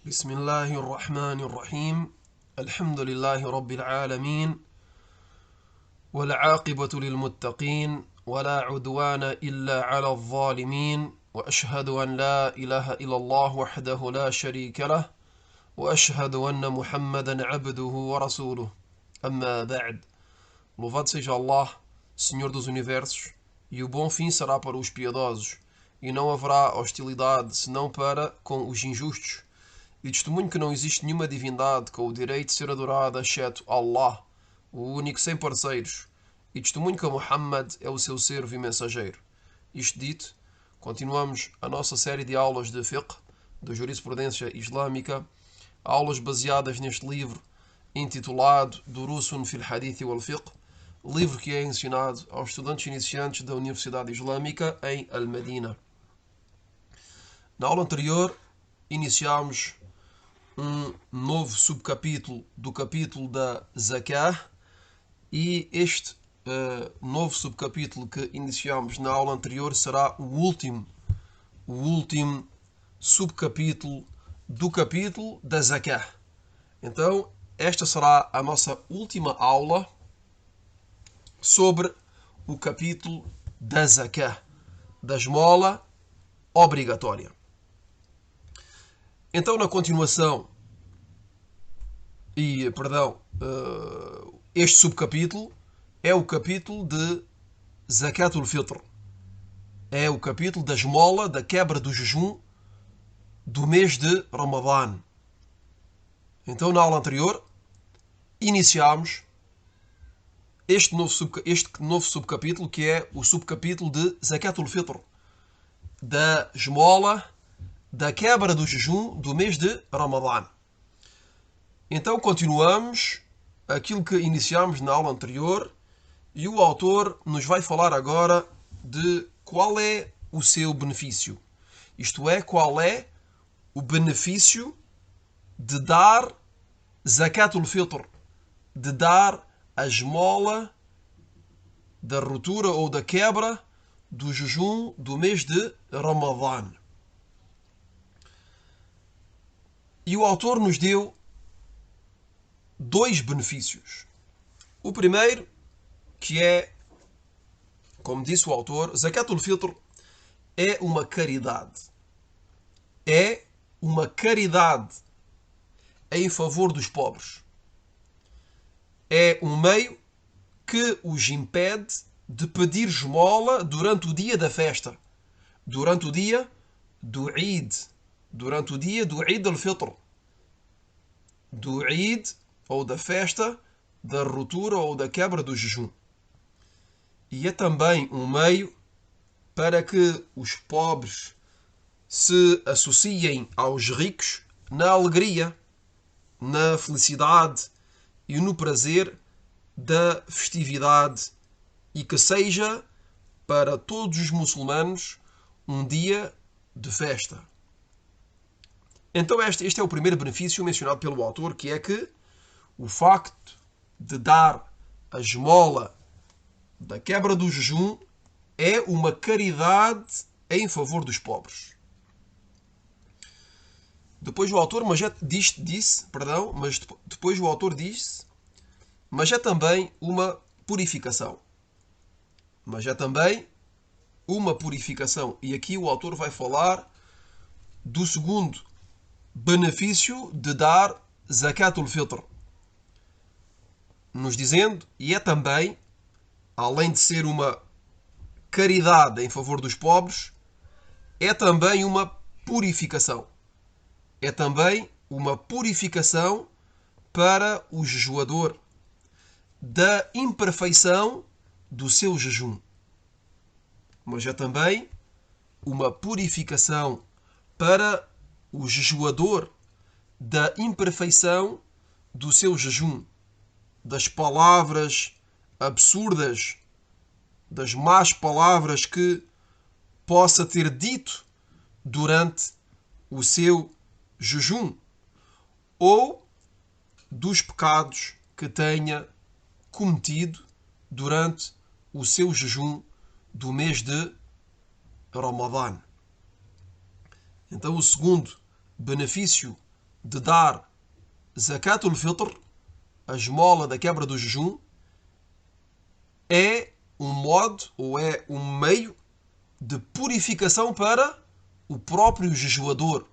بسم الله الرحمن الرحيم الحمد لله رب العالمين والعاقبة للمتقين ولا عدوان إلا على الظالمين وأشهد أن لا إله إلا الله وحده لا شريك له وأشهد أن محمدا عبده ورسوله أما بعد. Louvado seja Allah, Senhor dos Universos, e o bom fim será para os piedosos, e não haverá hostilidade senão para com os injustos. E testemunho que não existe nenhuma divindade com o direito de ser adorada exceto Allah, o único sem parceiros. E testemunho que Muhammad é o seu servo e mensageiro. Isto dito, continuamos a nossa série de aulas de fiqh, de jurisprudência islâmica, aulas baseadas neste livro intitulado Durusun fil Hadith wal Fiqh, livro que é ensinado aos estudantes iniciantes da Universidade Islâmica em Al-Madina. Na aula anterior, iniciámos um novo subcapítulo do capítulo da Zakah, e este novo subcapítulo que iniciámos na aula anterior será o último subcapítulo do capítulo da Zakah. Então, esta será a nossa última aula sobre o capítulo da Zakah, da esmola obrigatória. Então, na continuação, este subcapítulo é o capítulo de Zakatul Fitr. É o capítulo da esmola, da quebra do jejum do mês de Ramadã. Então, na aula anterior, iniciámos este novo subcapítulo, que é o subcapítulo de Zakatul Fitr, da esmola, da quebra do jejum do mês de Ramadã. Então continuamos aquilo que iniciámos na aula anterior, e o autor nos vai falar agora de qual é o seu benefício. Isto é, qual é o benefício de dar Zakatul Fitr, de dar a esmola da ruptura ou da quebra do jejum do mês de Ramadã. E o autor nos deu dois benefícios. O primeiro, que é, como disse o autor, Zakatul Fitr é uma caridade. É uma caridade em favor dos pobres. É um meio que os impede de pedir esmola durante o dia da festa, durante o dia do Eid, durante o dia do Eid al-Fitr, do Eid ou da festa da ruptura ou da quebra do jejum. E é também um meio para que os pobres se associem aos ricos na alegria, na felicidade e no prazer da festividade, e que seja para todos os muçulmanos um dia de festa. Então este é o primeiro benefício mencionado pelo autor, que é que o facto de dar a esmola da quebra do jejum é uma caridade em favor dos pobres. Depois o autor, mas é também uma purificação. Mas é também uma purificação. E aqui o autor vai falar do segundo benefício de dar Zakatul Fitr, nos dizendo, e é também, além de ser uma caridade em favor dos pobres, é também uma purificação. É também uma purificação para o jejuador da imperfeição do seu jejum. Mas é também uma purificação para o jejuador da imperfeição do seu jejum, das palavras absurdas, das más palavras que possa ter dito durante o seu jejum, ou dos pecados que tenha cometido durante o seu jejum do mês de Ramadã. Então, o segundo benefício de dar Zakatul Fitr, a esmola da quebra do jejum, é um modo ou é um meio de purificação para o próprio jejuador,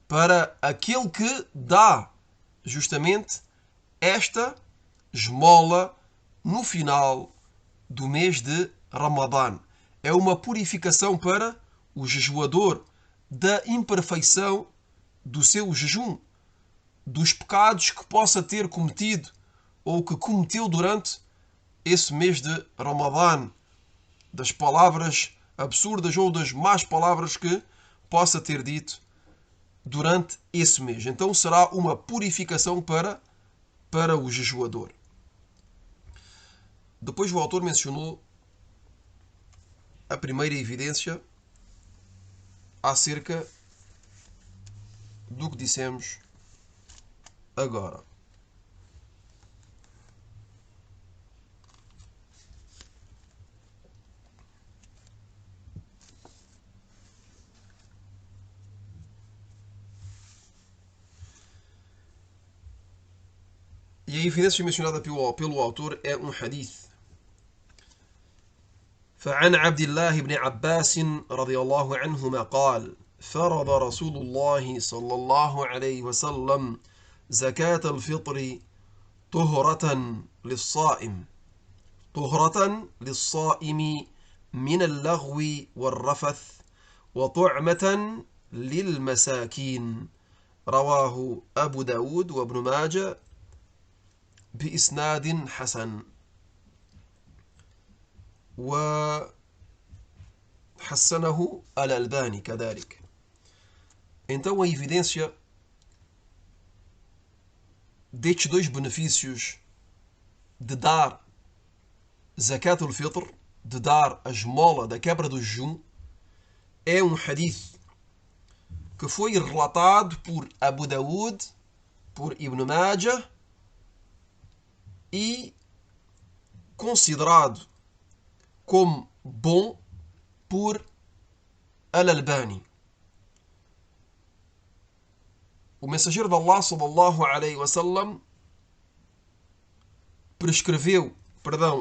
para aquele que dá justamente esta esmola no final do mês de Ramadã. É uma purificação para o jejuador da imperfeição do seu jejum, dos pecados que possa ter cometido ou que cometeu durante esse mês de Ramadã, das palavras absurdas ou das más palavras que possa ter dito durante esse mês. Então será uma purificação para o jejuador. Depois o autor mencionou a primeira evidência acerca do que dissemos agora. E a evidência mencionada pelo autor é um hadith. فعن عبد الله بن عباس رضي الله عنهما قال فرض رسول الله صلى الله عليه وسلم زكاة الفطر طهرة للصائم من اللغو والرفث وطعمة للمساكين رواه أبو داود وابن ماجه بإسناد حسن وحسنه الألباني كذلك. Então a evidência destes dois benefícios de dar Zakatul Fitr, de dar a esmola da quebra do jejum, é um hadith que foi relatado por Abu Daud, por Ibn Majah e considerado como bom por Al-Albani. O mensageiro de Allah sallallahu alaihi wasallam prescreveu,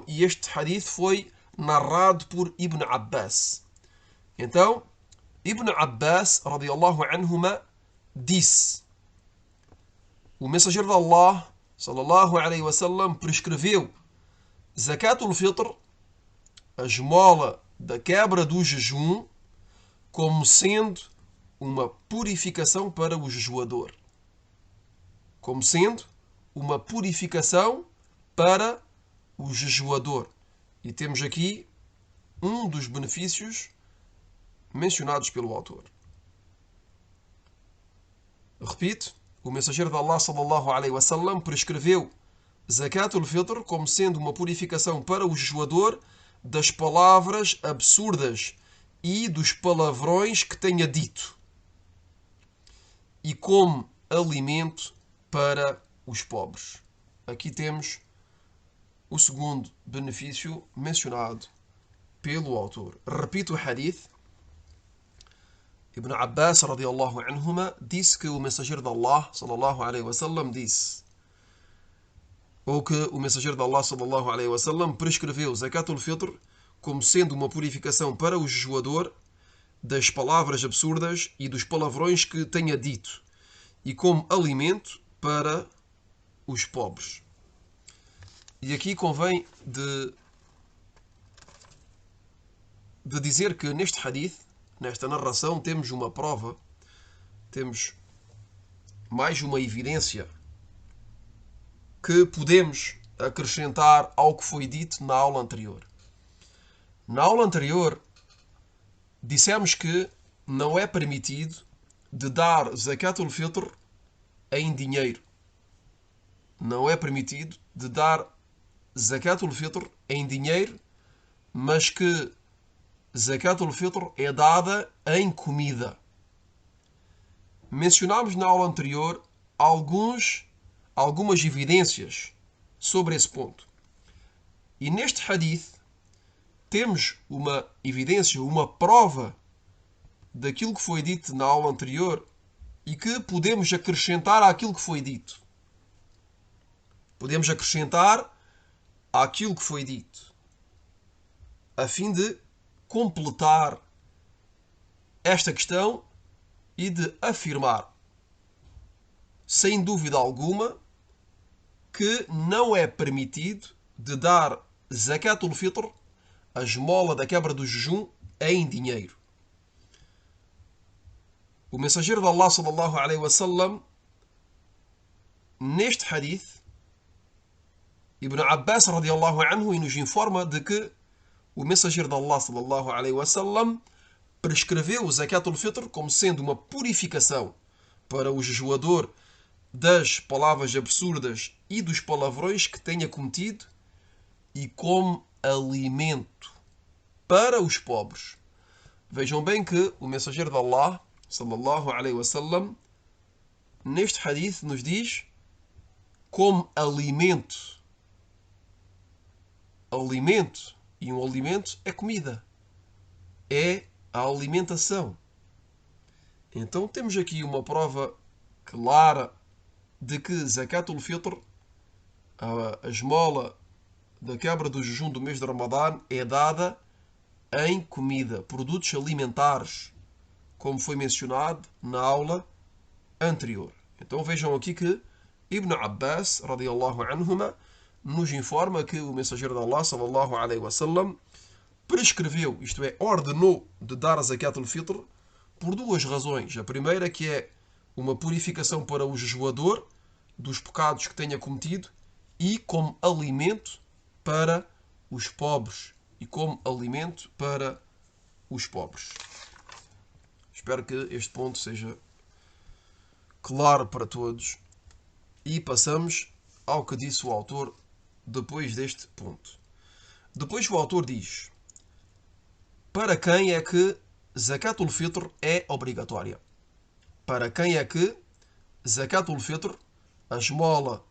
e este hadith foi narrado por Ibn Abbas. Então, Ibn Abbas radiyallahu anhuma disse: o mensageiro de Allah sallallahu alaihi wasallam prescreveu Zakatul Fitr, a esmola da quebra do jejum, como sendo uma purificação para o jejuador. Como sendo uma purificação para o jejuador. E temos aqui um dos benefícios mencionados pelo autor. Repito, o mensageiro de Allah sallallahu alaihi wasallam prescreveu Zakatul Fitr como sendo uma purificação para o jejuador das palavras absurdas e dos palavrões que tenha dito, e como alimento para os pobres. Aqui temos o segundo benefício mencionado pelo autor. Repito o hadith. Ibn Abbas radiyallahu anhuma disse que o mensageiro de Allah sallallahu alaihi wasallam disse, ou que o mensageiro de Allah sallallahu alaihi wasallam prescreveu Zakatul Fitr como sendo uma purificação para o jejuador das palavras absurdas e dos palavrões que tenha dito, e como alimento para os pobres. E aqui convém de dizer que neste hadith, nesta narração, temos uma prova, temos mais uma evidência que podemos acrescentar ao que foi dito na aula anterior. Na aula anterior, dissemos que não é permitido de dar Zakatul Fitr em dinheiro. Não é permitido de dar Zakatul Fitr em dinheiro, mas que Zakatul Fitr é dada em comida. Mencionámos na aula anterior algumas evidências sobre esse ponto. E neste hadith temos uma evidência, uma prova daquilo que foi dito na aula anterior, e que podemos acrescentar àquilo que foi dito. Podemos acrescentar àquilo que foi dito, a fim de completar esta questão e de afirmar, sem dúvida alguma, que não é permitido de dar Zakatul Fitr, a esmola da quebra do jejum, em dinheiro. O mensageiro de Allah sallallahu alaihi wasallam, neste hadith, Ibn Abbas radiallahu anhu, nos informa de que o mensageiro de Allah sallallahu alaihi wasallam prescreveu o Zakatul Fitr como sendo uma purificação para o jejuador das palavras absurdas e dos palavrões que tenha cometido e como alimento para os pobres. Vejam bem que o mensageiro de Allah sallallahu alaihi wasallam neste hadith nos diz como alimento. Alimento. E um alimento é comida. É a alimentação. Então temos aqui uma prova clara de que Zakatul Fitr, a esmola da quebra do jejum do mês de Ramadã, é dada em comida, produtos alimentares, como foi mencionado na aula anterior. Então vejam aqui que Ibn Abbas radiallahu anhuma nos informa que o mensageiro de Allah sallallahu alaihi wasallam prescreveu, isto é, ordenou de dar a Zakatul Fitr por duas razões. A primeira, que é uma purificação para o jejuador dos pecados que tenha cometido, e como alimento para os pobres. E como alimento para os pobres. Espero que este ponto seja claro para todos. E passamos ao que disse o autor depois deste ponto. Depois o autor diz: para quem é que Zakatul Fitr é obrigatória? Para quem é que Zakatul Fitr, a esmola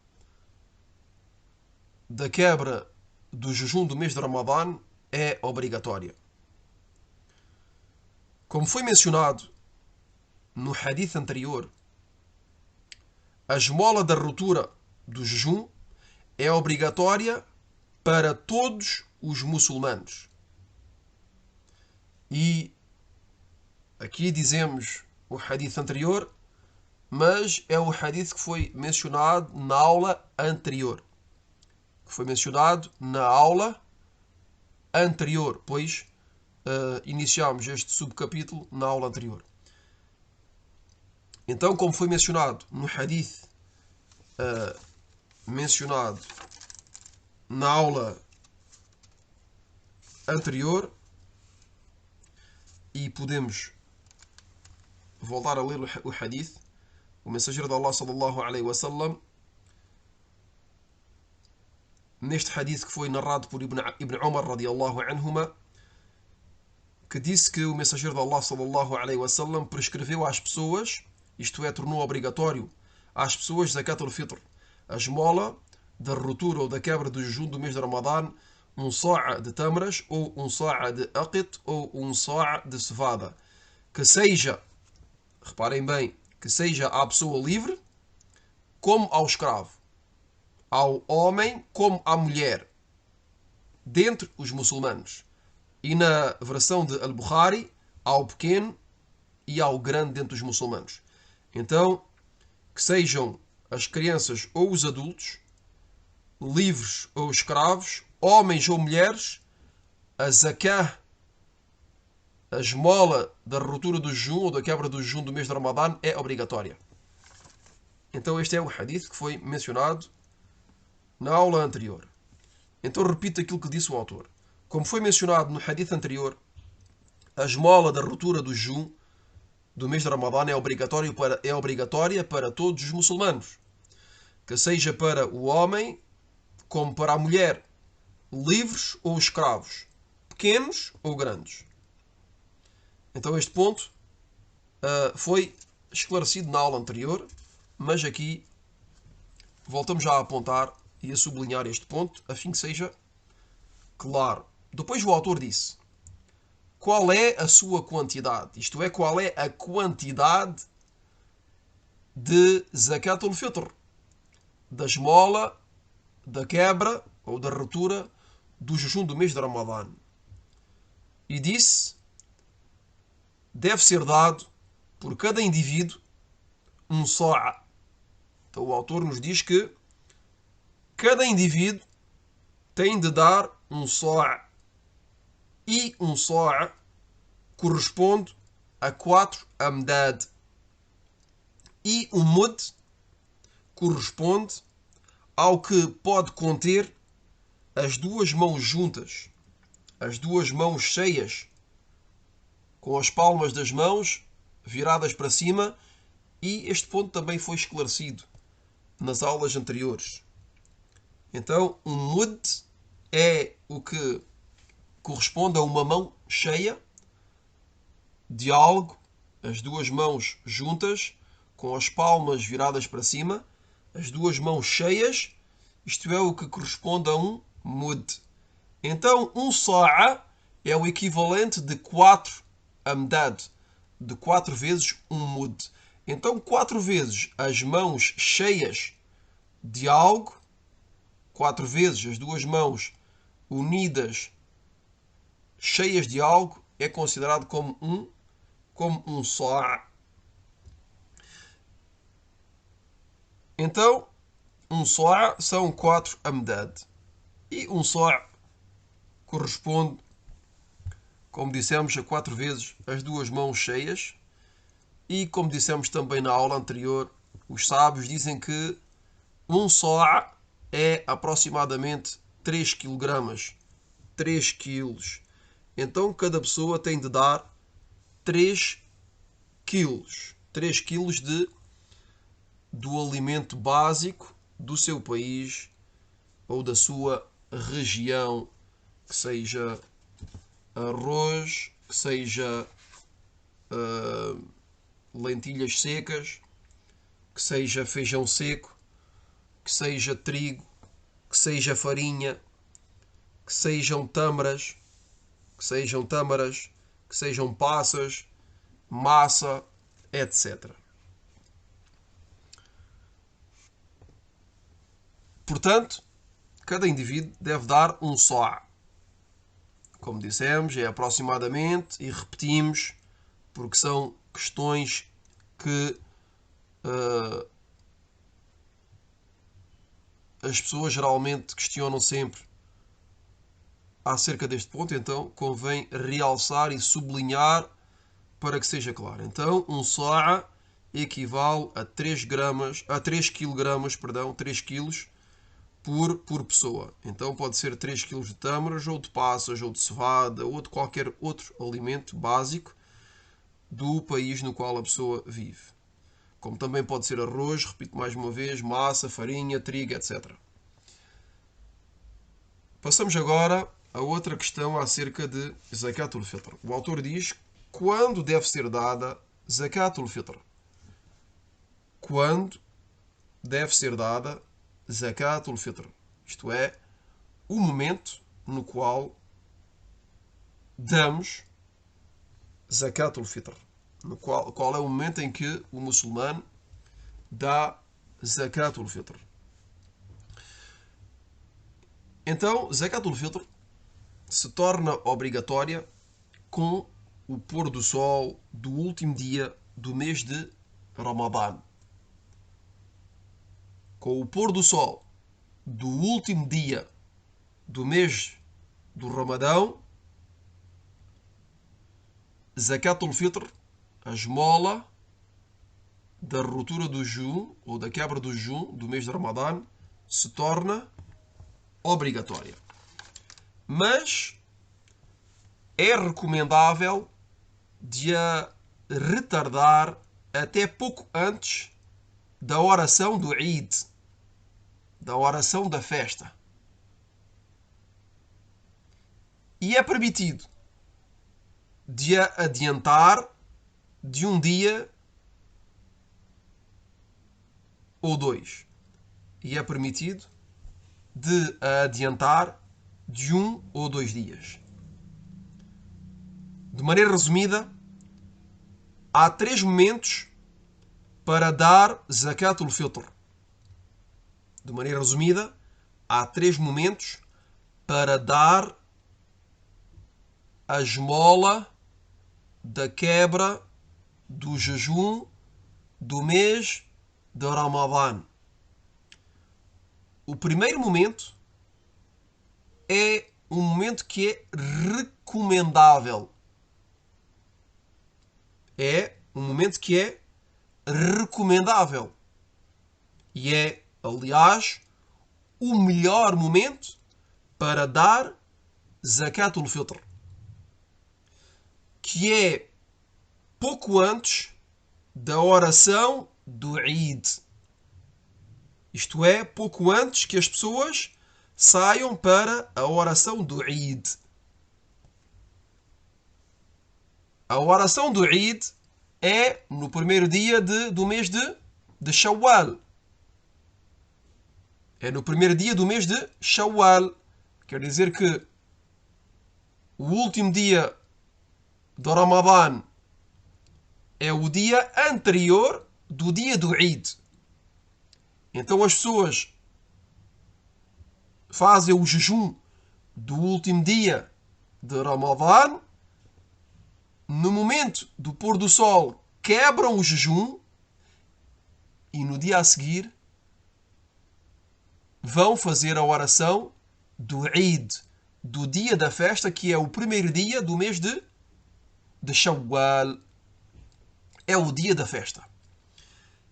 da quebra do jejum do mês de Ramadã, é obrigatória? Como foi mencionado no hadith anterior, a esmola da ruptura do jejum é obrigatória para todos os muçulmanos. E aqui dizemos o hadith anterior, mas é o hadith que foi mencionado na aula anterior. Pois iniciámos este subcapítulo na aula anterior. Então, como foi mencionado no hadith mencionado na aula anterior, e podemos voltar a ler o hadith, o mensageiro de Allah sallallahu alaihi wasallam, neste hadith que foi narrado por Ibn Umar radiallahu anhuma, que disse que o mensageiro de Allah sallallahu alaihi wasallam prescreveu às pessoas, isto é, tornou obrigatório às pessoas Zakatul Fitr, a esmola da ruptura ou da quebra do jejum do mês de Ramadã, um sa'a de tamras, ou um sa'a de aqit, ou um sa'a de cevada, que seja, reparem bem, que seja à pessoa livre, como ao escravo, ao homem como à mulher, dentre os muçulmanos. E na versão de Al-Bukhari, ao pequeno e ao grande dentre os muçulmanos. Então, que sejam as crianças ou os adultos, livres ou escravos, homens ou mulheres, a zakah, a esmola da ruptura do jejum ou da quebra do jejum do mês de Ramadã, é obrigatória. Então este é o hadith que foi mencionado na aula anterior. Então repito aquilo que disse o autor. Como foi mencionado no hadith anterior, a esmola da ruptura do jejum do mês de Ramadã é obrigatória para todos os muçulmanos, que seja para o homem como para a mulher, livres ou escravos, pequenos ou grandes. Então este ponto foi esclarecido na aula anterior, mas aqui voltamos já a apontar e a sublinhar este ponto, a fim que seja claro. Depois o autor disse: qual é a sua quantidade? Isto é, qual é a quantidade de Zakat al-Fitr, da esmola, da quebra ou da ruptura do jejum do mês de Ramadã. E disse, deve ser dado por cada indivíduo um só'. Então o autor nos diz que cada indivíduo tem de dar um só'. E um só' corresponde a 4 amdad. E um mud corresponde ao que pode conter as duas mãos juntas, as duas mãos cheias, com as palmas das mãos viradas para cima, e este ponto também foi esclarecido nas aulas anteriores. Então, um mud é o que corresponde a uma mão cheia de algo, as duas mãos juntas, com as palmas viradas para cima, as duas mãos cheias, isto é o que corresponde a um mud. Então, um sa'a é o equivalente de 4 amdad, de 4 vezes um mud. Então, 4 vezes as mãos cheias de algo, 4 vezes as duas mãos unidas, cheias de algo, é considerado como um sa'a. Então, um sa'a são 4 amdad. E um sa'a corresponde, como dissemos, a 4 vezes as duas mãos cheias. E como dissemos também na aula anterior, os sábios dizem que um sa'a é aproximadamente 3 kg. 3 quilos. Então cada pessoa tem de dar 3 quilos. 3 quilos do alimento básico do seu país ou da sua região, que seja arroz, que seja lentilhas secas, que seja feijão seco, que seja trigo, que seja farinha, que sejam tâmaras, que sejam passas, massa, etc. Portanto, cada indivíduo deve dar um só'. Como dissemos, é aproximadamente, e repetimos, porque são questões que as pessoas geralmente questionam sempre acerca deste ponto, então convém realçar e sublinhar para que seja claro. Então, um sa'a equivale a 3 gramas, a 3 kg, perdão, 3 quilos por pessoa. Então pode ser 3 kg de tâmaras, ou de passas, ou de cevada, ou de qualquer outro alimento básico do país no qual a pessoa vive. Como também pode ser arroz, repito mais uma vez, massa, farinha, trigo, etc. Passamos agora a outra questão acerca de Zakat al-Fitr. O autor diz quando deve ser dada Zakat al-Fitr. Quando deve ser dada Zakat al-Fitr. Isto é, o momento no qual damos Zakat al-Fitr. Qual é o momento em que o muçulmano dá Zakat al-Fitr. Então, Zakat al-Fitr se torna obrigatória com o pôr do sol do último dia do mês de Ramadã. Com o pôr do sol do último dia do mês do Ramadão, Zakat al-Fitr, a esmola da ruptura do jejum ou da quebra do jejum do mês de Ramadã, se torna obrigatória. Mas é recomendável de a retardar até pouco antes da oração do Eid, da oração da festa. E é permitido de a adiantar de um dia ou 2. E é permitido de a adiantar de 1 ou 2 dias. De maneira resumida, há 3 momentos para dar Zakat al-Fitr. De maneira resumida, há 3 momentos para dar a esmola da quebra do jejum do mês de Ramadã. O primeiro momento é um momento que é recomendável. É um momento que é recomendável. E é, aliás, o melhor momento para dar Zakat al-Fitr, que é pouco antes da oração do Eid. Isto é, pouco antes que as pessoas saiam para a oração do Eid. A oração do Eid é no primeiro dia do mês de Shawwal. É no primeiro dia do mês de Shawwal. Quer dizer que o último dia do Ramadã é o dia anterior do dia do Eid. Então as pessoas fazem o jejum do último dia de Ramadã. No momento do pôr do sol, quebram o jejum e no dia a seguir vão fazer a oração do Eid, do dia da festa, que é o primeiro dia do mês de Shawwal. É o dia da festa.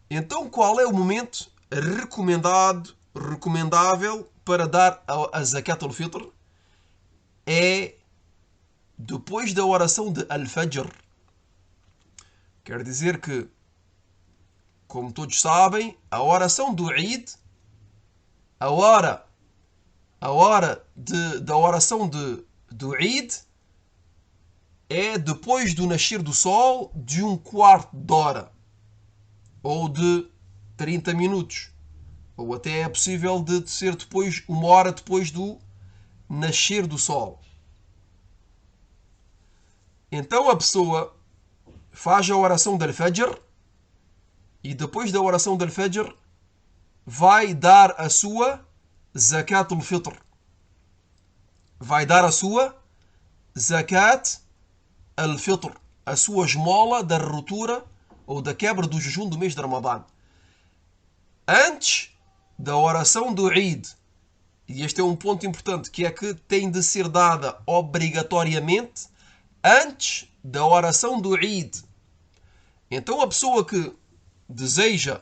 Então, qual é o momento recomendável para dar a Zakat al-Fitr? É depois da oração de Al-Fajr. Quer dizer que, como todos sabem, a oração do Eid, a hora da oração do Eid é depois do nascer do sol de 1/4 de hora, ou de 30 minutos, ou até é possível de ser depois, 1 hora depois do nascer do sol. Então a pessoa faz a oração do Al-Fajr e depois da oração do Al-Fajr vai dar a sua Zakat al-Fitr. Vai dar a sua Zakat al-Fitr, a sua esmola da ruptura ou da quebra do jejum do mês de Ramadã. Antes da oração do Eid, e este é um ponto importante, que é que tem de ser dada obrigatoriamente antes da oração do Eid. Então a pessoa que deseja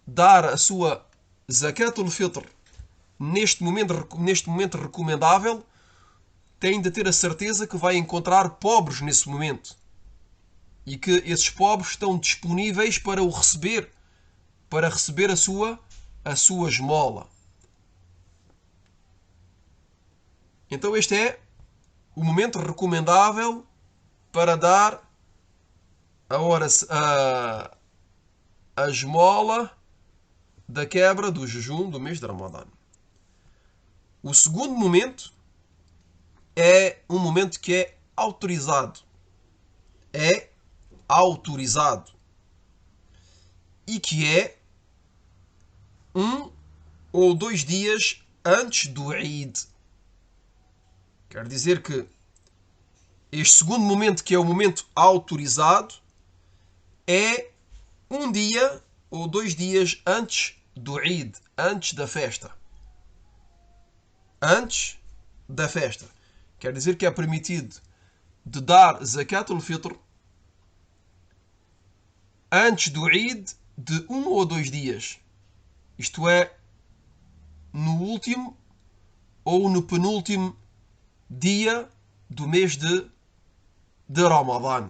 dar a sua Zakat al-Fitr neste momento recomendável, tem de ter a certeza que vai encontrar pobres nesse momento e que esses pobres estão disponíveis para o receber, para receber a sua esmola. Então este é o momento recomendável para dar a esmola da quebra do jejum do mês de Ramadã. O segundo momento é um momento que é autorizado. É autorizado. E que é 1 ou 2 dias antes do Eid. Quer dizer que este segundo momento, que é o momento autorizado, é 1 dia ou 2 dias antes do Eid, antes da festa. Antes da festa. Quer dizer que é permitido de dar Zakat al-Fitr antes do Eid de 1 ou 2 dias. Isto é, no último ou no penúltimo dia do mês de Ramadã.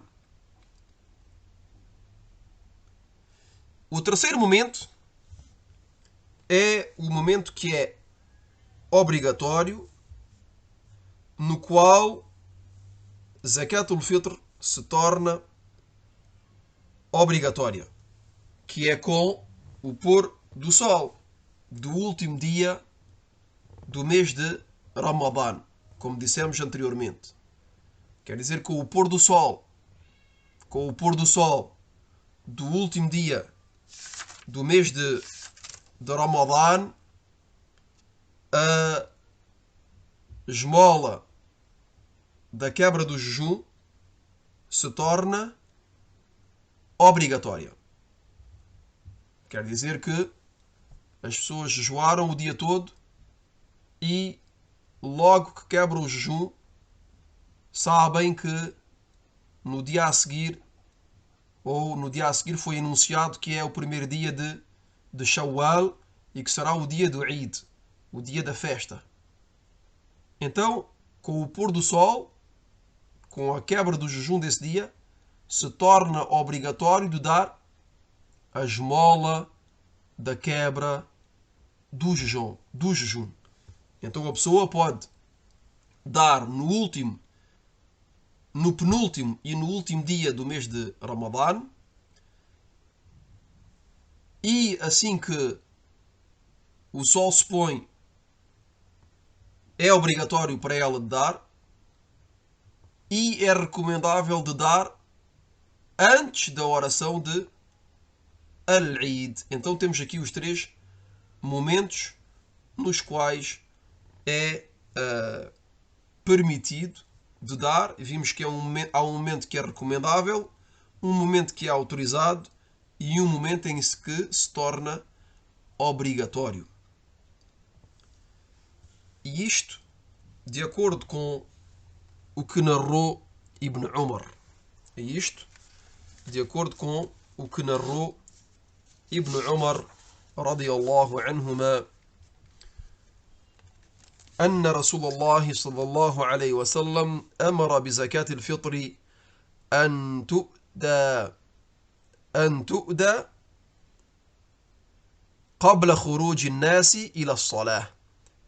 O terceiro momento é o momento que é obrigatório, no qual Zakat al-Fitr se torna obrigatória, que é com o pôr do sol do último dia do mês de Ramadã, como dissemos anteriormente. Quer dizer, com o pôr do sol do último dia do mês de Ramadã, a esmola da quebra do jejum se torna obrigatória. Quer dizer que as pessoas jejuaram o dia todo e logo que quebram o jejum sabem que no dia a seguir foi anunciado que é o primeiro dia de Shawwal e que será o dia do Eid, o dia da festa. Então, com o pôr do sol, com a quebra do jejum desse dia, se torna obrigatório de dar a esmola da quebra do jejum. Então a pessoa pode dar no penúltimo e no último dia do mês de Ramadã, e assim que o sol se põe é obrigatório para ela de dar, e é recomendável de dar antes da oração de Al-Eid. Então temos aqui os 3 momentos nos quais é permitido de dar. Vimos que há um momento que é recomendável, um momento que é autorizado e um momento em que se torna obrigatório. E isto de acordo com o que narrou Ibn Umar. E isto de acordo com o que narrou Ibn Umar radiyallahu anhuma, أن رسول الله صلى الله عليه وسلم أمر بزكاة الفطر أن تؤدى قبل خروج الناس إلى الصلاة،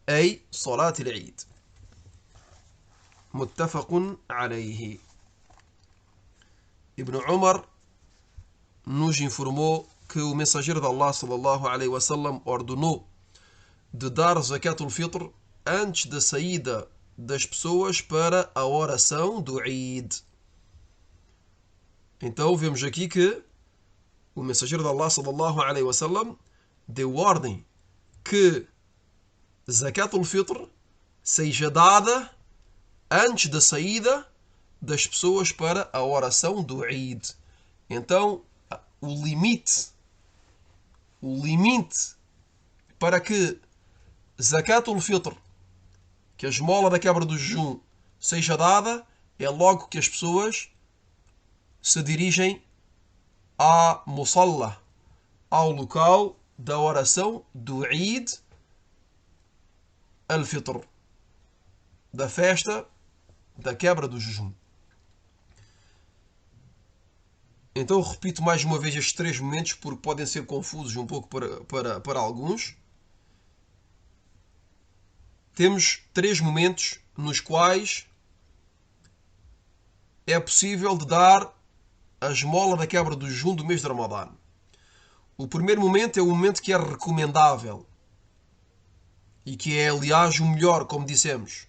أي صلاة العيد. متفق عليه. Ibn Umar nos informou que o mensageiro de Allah sallallahu alaihi wasallam ordenou de dar zakat al-fitr antes da saída das pessoas para a oração do Eid. Então vemos aqui que o mensageiro de Allah sallallahu alaihi wasallam deu ordem que zakat al-fitr seja dada antes da saída das pessoas para a oração do Eid. Então o limite para que zakat al-fitr, que a esmola da quebra do jejum, seja dada é logo que as pessoas se dirigem à musalla, ao local da oração do Eid al-Fitr, da festa da quebra do jejum. Então repito mais uma vez estes 3 momentos porque podem ser confusos um pouco para alguns. Temos 3 momentos nos quais é possível de dar a esmola da quebra do jejum do mês de Ramadã. O primeiro momento é o momento que é recomendável e que é, aliás, o melhor, como dissemos,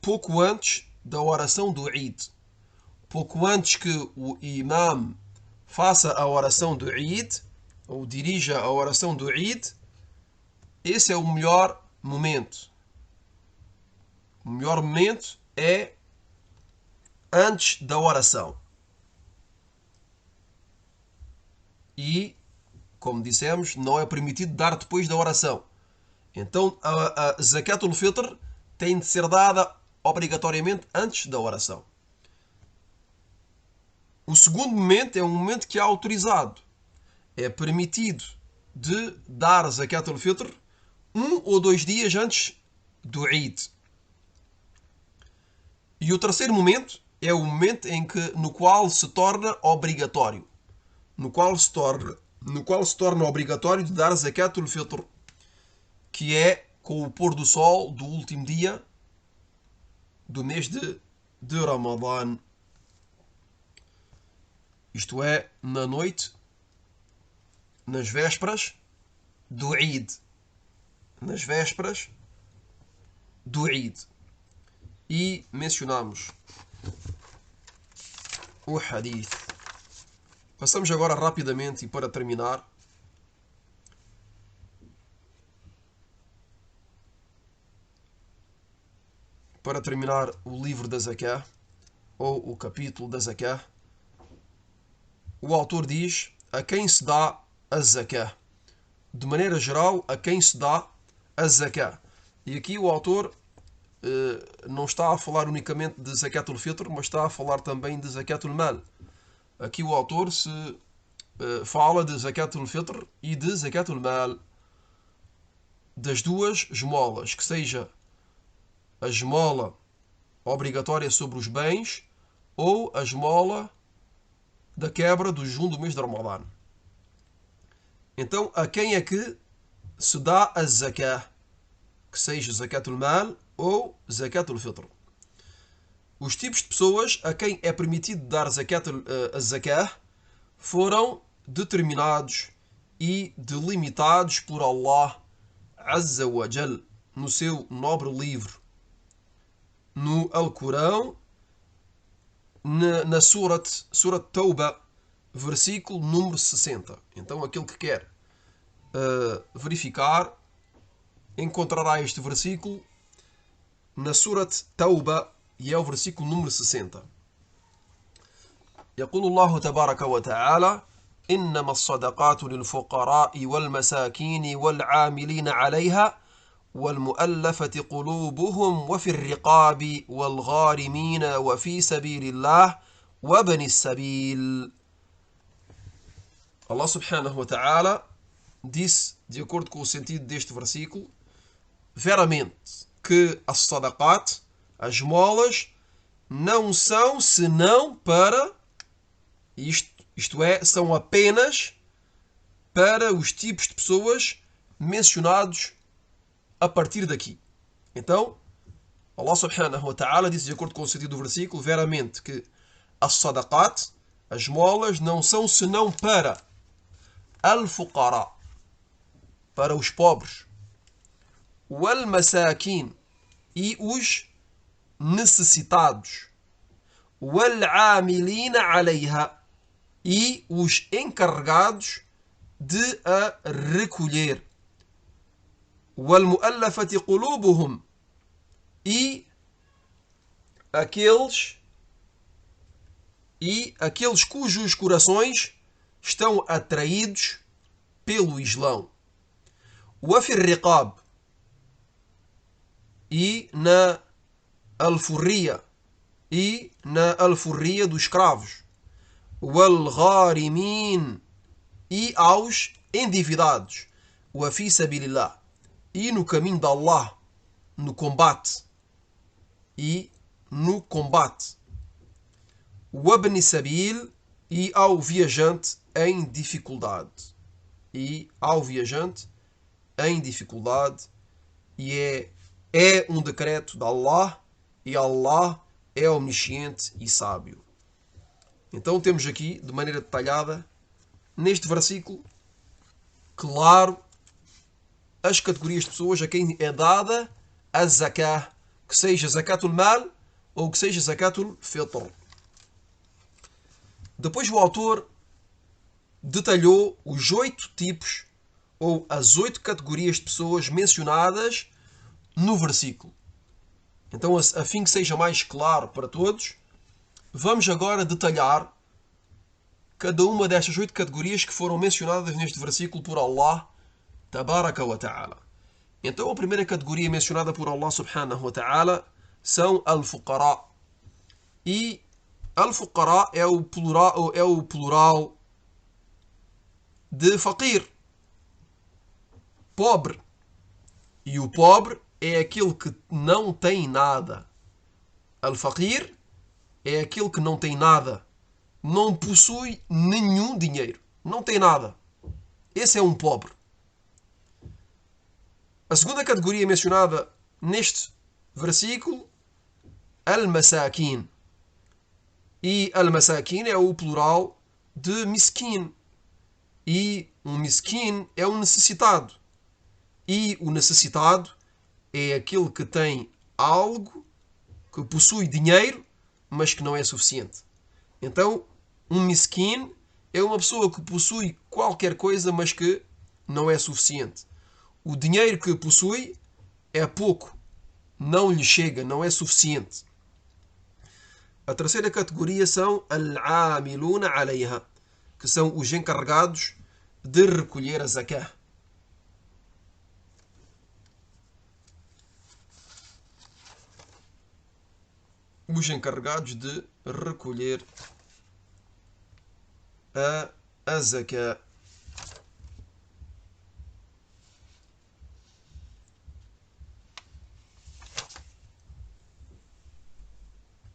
pouco antes da oração do Eid. Pouco antes que o imam faça a oração do Eid, ou dirija a oração do Eid, esse é o melhor momento. O melhor momento é antes da oração. E, como dissemos, não é permitido dar depois da oração. Então a zakat al-fitr tem de ser dada obrigatoriamente antes da oração. O segundo momento é um momento que é autorizado. É permitido de dar zakat al-fitr 1 ou 2 dias antes do Eid. E o terceiro momento é o momento no qual se torna obrigatório. No qual se torna obrigatório de dar zakat al-fitr, que é com o pôr do sol do último dia do mês de Ramadã. Isto é, na noite, nas vésperas do Eid. Nas vésperas do Eid. E mencionamos o hadith Passamos agora rapidamente e para terminar o livro da Zakah, ou o capítulo da Zakah. O autor diz a quem se dá a Zakah. De maneira geral, a quem se dá a Zakah. E aqui o autor não está a falar unicamente de Zakatul Fitr, mas está a falar também de Zakatul Mal. Aqui o autor fala de Zakatul Fitr e de Zakatul Mal, das duas esmolas, que seja a esmola obrigatória sobre os bens ou a esmola da quebra do jejum do mês de Ramadã. Então, a quem é que se dá a Zakah? Que seja Zakatul Mal ou Zakatul Fitr. Os tipos de pessoas a quem é permitido dar a Zakah foram determinados e delimitados por Allah Azza wa Jal no seu nobre livro, no Alcorão, na Surat Tauba, versículo número 60. Então aquele que quer verificar encontrará este versículo na Surat Tauba e é o versículo número 60. يقول الله تبارك وتعالى إنما الصدقات للفقراء والمساكين والعاملين عليها والمؤلفة قلوبهم وفي الرقاب والغارمين وفي سبيل الله وابن السبيل. Allah subhanahu wa ta'ala disse, de acordo com o sentido deste versículo, veramente que as sadaqat, as esmolas, não são senão para isto é, são apenas para os tipos de pessoas mencionados a partir daqui. Então, Allah subhanahu wa ta'ala disse, de acordo com o sentido do versículo, veramente que as sadaqat, as esmolas, não são senão para al-fuqara, para os pobres, wal-masakin, e os necessitados, wal-amilina alayha, e os encarregados de a recolher, wal-mu'allafati qulubuhum, e aqueles cujos corações estão atraídos pelo Islão, wafir riqab, e na alforria, dos escravos, wal gharimin, e aos endividados, wa fi sabilillah, e no caminho de Allah, no combate, wabni sabil, e ao viajante em dificuldade, e é um decreto de Allah, e Allah é omnisciente e sábio. Então temos aqui, de maneira detalhada, neste versículo, claro, as categorias de pessoas a quem é dada a zakah, que seja zakatul mal ou que seja zakatul fitr. Depois o autor detalhou os 8 tipos ou as 8 categorias de pessoas mencionadas no versículo. Então, a fim que seja mais claro para todos, vamos agora detalhar cada uma destas 8 categorias que foram mencionadas neste versículo por Allah Tabaraka wa Ta'ala. Então, a primeira categoria mencionada por Allah subhanahu wa ta'ala são al-fuqara. E al-fuqara é o plural de faqir, pobre. E o pobre é aquele que não tem nada. Al-faqir é aquele que não tem nada. Não possui nenhum dinheiro. Não tem nada. Esse é um pobre. A segunda categoria mencionada neste versículo, al-masakin. E al-masakin é o plural de miskin. E um miskin é um necessitado. E o necessitado é aquele que tem algo, que possui dinheiro, mas que não é suficiente. Então, um miskin é uma pessoa que possui qualquer coisa, mas que não é suficiente. O dinheiro que possui é pouco, não lhe chega, não é suficiente. A terceira categoria são al-amiluna alayha, que são os encarregados de recolher a zakah. Os encarregados de recolher a zakah.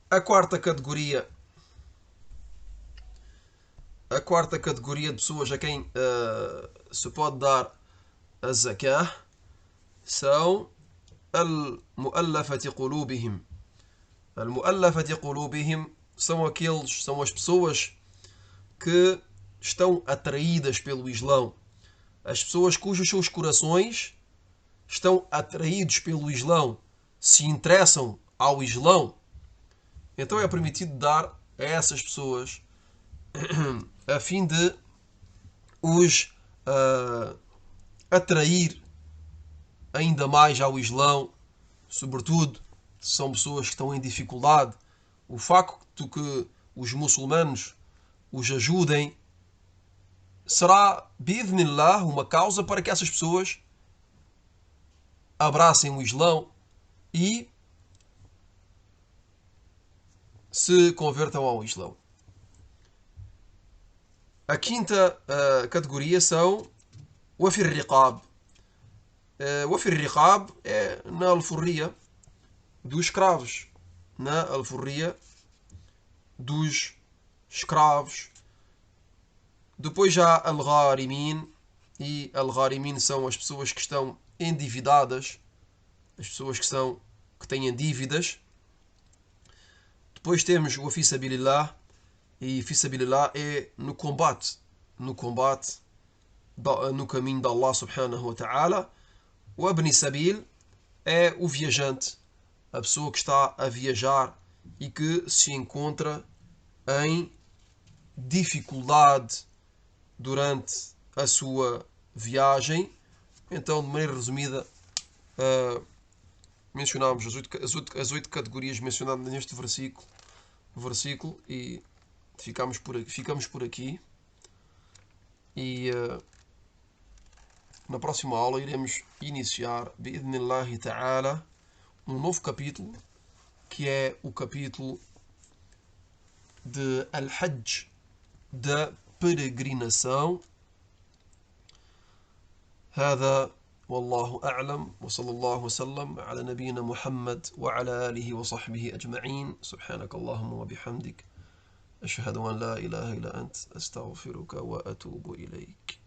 A quarta categoria de pessoas a quem se pode dar a zakah são al-mu'allafati qulubihim. Al-mu'allafati qulubihim são as pessoas que estão atraídas pelo Islão. As pessoas cujos seus corações estão atraídos pelo Islão, se interessam ao Islão. Então é permitido dar a essas pessoas a fim de os atrair ainda mais ao Islão, sobretudo se são pessoas que estão em dificuldade. O facto de que os muçulmanos os ajudem será, bi'idhnillah, uma causa para que essas pessoas abracem o Islão e se convertam ao Islão. A quinta categoria são o wafir riqab. O wafir riqab é na alforria dos escravos. Na alforria dos escravos. Depois já al-gharimin. E al-gharimin são as pessoas que estão endividadas. As pessoas que têm dívidas. Depois temos o fi sabilillah. E fi sabilillah é no combate, no caminho de Allah subhanahu wa ta'ala. O abni sabil é o viajante, a pessoa que está a viajar e que se encontra em dificuldade durante a sua viagem. Então, de maneira resumida, mencionámos as oito categorias mencionadas neste versículo e ficamos por aqui e na próxima aula iremos iniciar bi'idhnillahi ta'ala um novo capítulo, que é o capítulo de Al-Hajj, da peregrinação. هذا والله أعلم وصلى الله وسلم على نبينا محمد وعلى آله وصحبه أجمعين. سبحانك اللهم وبحمدك أشهد أن لا إله إلا أنت أستغفرك وأتوب إليك.